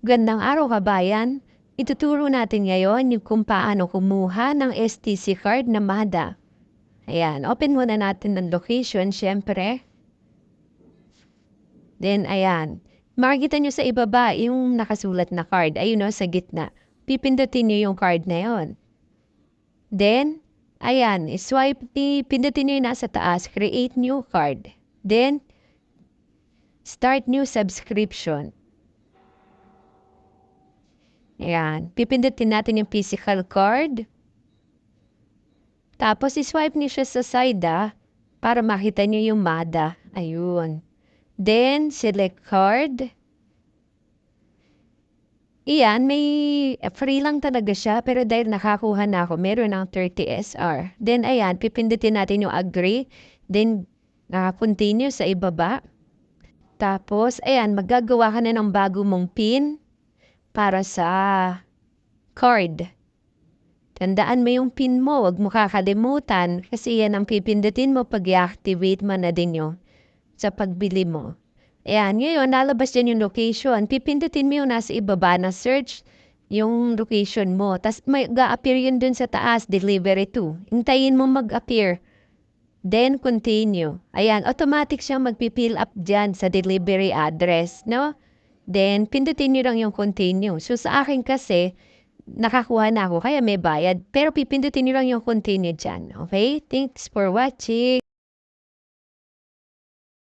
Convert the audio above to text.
Gandang araw kabayan. Ituturo natin ngayon yung kung paano kumuha ng STC card na MADA. Ayan, open muna natin ng location, syempre. Then, ayan. Makikita nyo sa ibaba yung nakasulat na card. Ayun o, sa gitna. Pipindutin nyo yung card na yon. Then, ayan, swipe, pindutin nyo yung nasa taas, create new card. Then, start new subscription. Ayan. Pipindutin natin yung physical card. Tapos, iswipe niyo siya sa side para makita niyo yung MADA. Ayun. Then, select card. Iyan, may free lang talaga siya. Pero dahil nakakuha na ako, meron ng 30 SR. Then, ayan, pipindutin natin yung agree. Then, continue sa ibaba. Tapos, ayan, magagawa ka na ng bago mong PIN para sa card. Tandaan mo yung PIN mo, huwag mo kakalimutan kasi yan ang pipindutin mo pag i-activate mo na din yung sa pagbili mo. Ayan, ngayon, lalabas dyan yung location. Pipindutin mo yung nasa ibaba na search yung location mo. Tapos may ga-appear yun dun sa taas, delivery to. Hintayin mo mag-appear. Then, continue. Ayan, automatic siyang magpipill up dyan sa delivery address, no? Then, pindutin nyo lang yung continue. So, sa akin kasi, nakakuha na ako, kaya may bayad. Pero pipindutin nyo lang yung continue dyan. Okay? Thanks for watching.